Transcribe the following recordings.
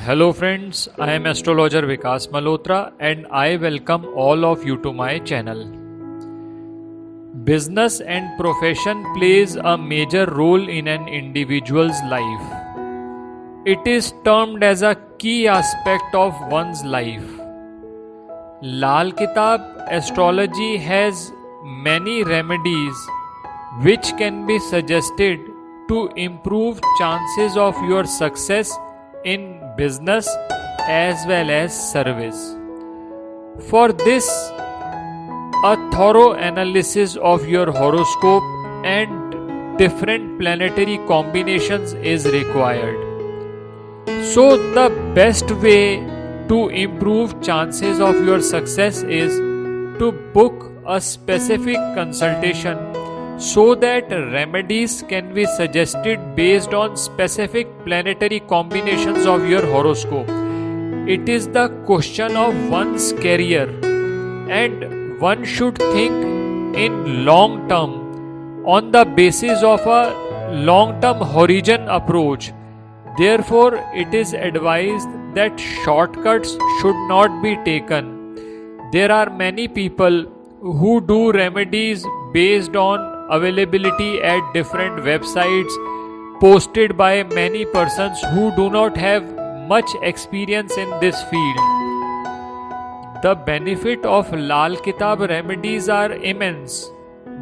Hello friends, I am astrologer Vikas Malhotra and I welcome all of you to my channel. Business and profession plays a major role in an individual's life. It is termed as a key aspect of one's life. Lal Kitab astrology has many remedies which can be suggested to improve chances of your success in business as well as service. For this, a thorough analysis of your horoscope and different planetary combinations is required. So, the best way to improve chances of your success is to book a specific consultation so that remedies can be suggested based on specific planetary combinations of your horoscope. It is the question of one's career, and one should think in long term on the basis of a long term horizon approach. Therefore, it is advised that shortcuts should not be taken. There are many people who do remedies based on availability at different websites posted by many persons who do not have much experience in this field. The benefit of Lal Kitab remedies are immense,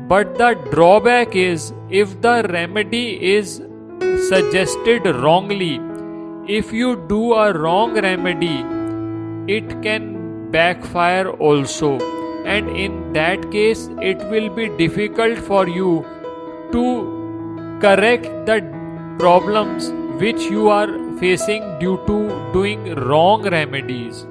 but the drawback is if the remedy is suggested wrongly. If you do a wrong remedy, it can backfire also, and in that case it will be difficult for you to correct the problems which you are facing due to doing wrong remedies.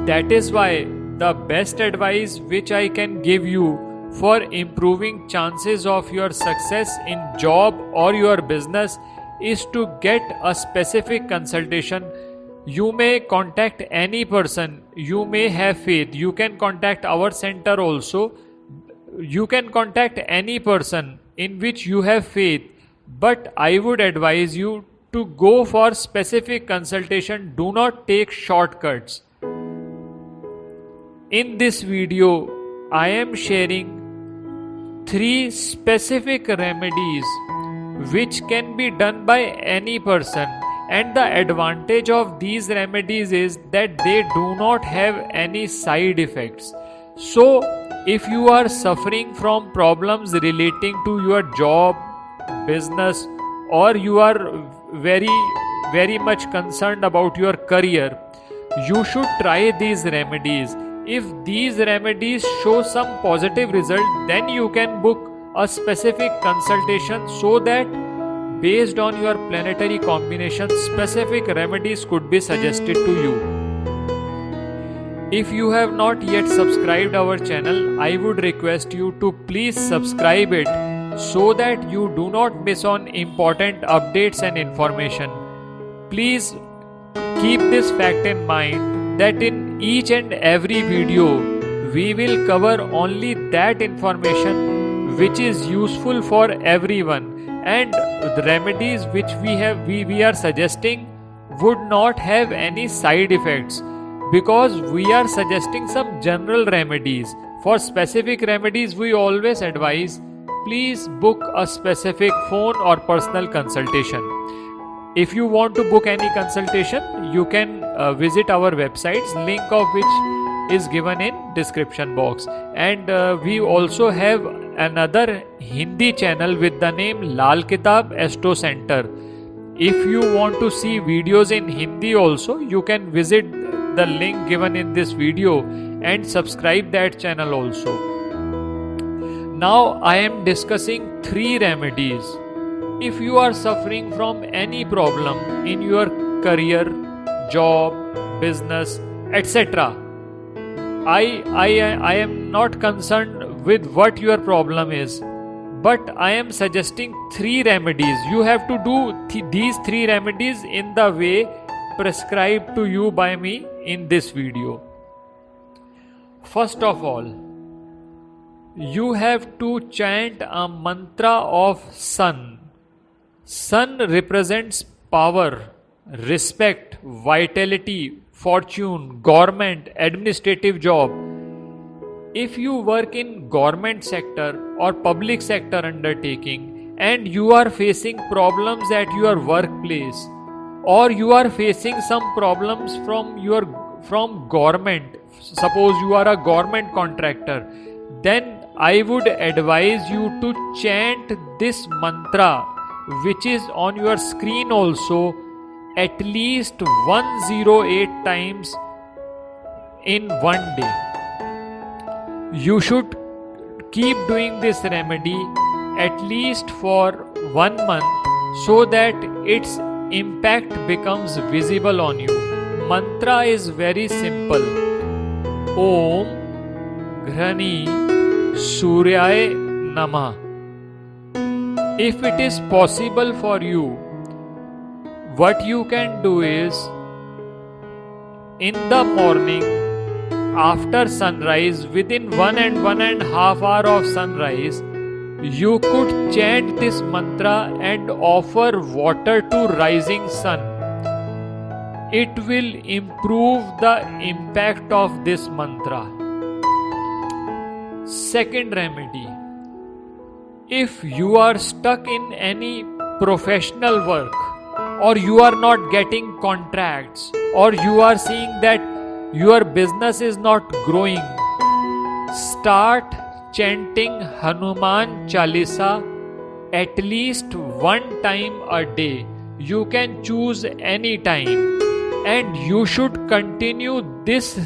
That is why the best advice which I can give you for improving chances of your success in job or your business is to get a specific consultation. You may contact any person, you may have faith, you can contact our center also, you can contact any person in which you have faith, but I would advise you to go for specific consultation. Do not take shortcuts. In this video, I am sharing 3 specific remedies which can be done by any person, and the advantage of these remedies is that they do not have any side effects. So, if you are suffering from problems relating to your job, business, or you are very much concerned about your career, you should try these remedies. If these remedies show some positive result, then you can book a specific consultation so that based on your planetary combinations, specific remedies could be suggested to you. If you have not yet subscribed our channel, I would request you to please subscribe it so that you do not miss on important updates and information. Please keep this fact in mind that in each and every video we will cover only that information which is useful for everyone, and the remedies which we are suggesting would not have any side effects, because we are suggesting some general remedies. For specific remedies we always advise please book a specific phone or personal consultation. If you want to book any consultation, you can visit our websites, link of which is given in description box. And we also have another Hindi channel with the name Lal Kitab Astro Center. If you want to see videos in Hindi also, you can visit the link given in this video and subscribe that channel also. Now I am discussing 3 remedies. If you are suffering from any problem in your career, job, business, etc., I am not concerned with what your problem is, but I am suggesting 3 remedies. You have to do these 3 remedies in the way prescribed to you by me in this video. First of all, you have to chant a mantra of sun. Sun represents power, respect, vitality, fortune, government, administrative job. If you work in government sector or public sector undertaking and you are facing problems at your workplace, or you are facing some problems from government, suppose you are a government contractor, then I would advise you to chant this mantra, which is on your screen also, at least 108 times in one day. You should keep doing this remedy at least for 1 month so that its impact becomes visible on you. Mantra is very simple. Om Ghrani Suryaya Namah. If it is possible for you, what you can do is, in the morning after sunrise, within 1.5 hours of sunrise, you could chant this mantra and offer water to rising sun. It will improve the impact of this mantra. Second remedy. If you are stuck in any professional work, or you are not getting contracts, or you are seeing that your business is not growing, start chanting Hanuman Chalisa at least one time a day. You can choose any time, and you should continue this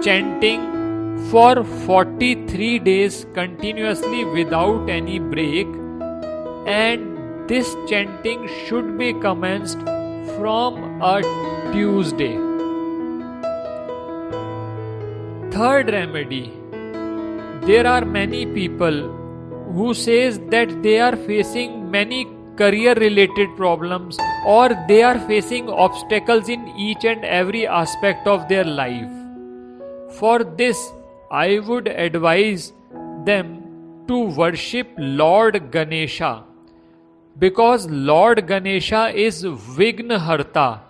chanting for 43 days continuously without any break, and this chanting should be commenced from a Tuesday. Third remedy. There are many people who says that they are facing many career related problems, or they are facing obstacles in each and every aspect of their life. For this, I would advise them to worship Lord Ganesha, because Lord Ganesha is Vignaharta.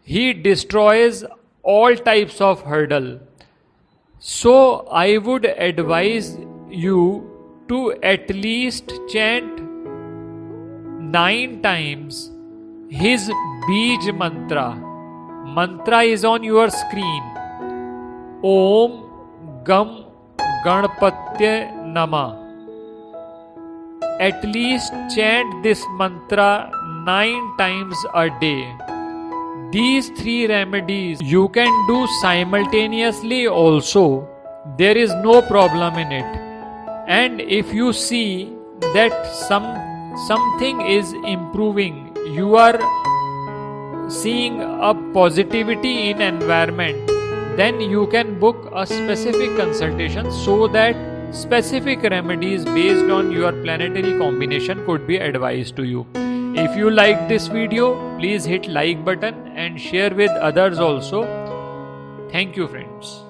He destroys all types of hurdle. So I would advise you to at least chant 9 times his Bij mantra. Mantra is on your screen. Om Gam Ganpatya Namah. At least chant this mantra 9 times a day. These 3 remedies you can do simultaneously also. There is no problem in it. And if you see that something is improving, you are seeing a positivity in environment, then you can book a specific consultation so that specific remedies based on your planetary combination could be advised to you. If you like this video, please hit like button and share with others also. Thank you, friends.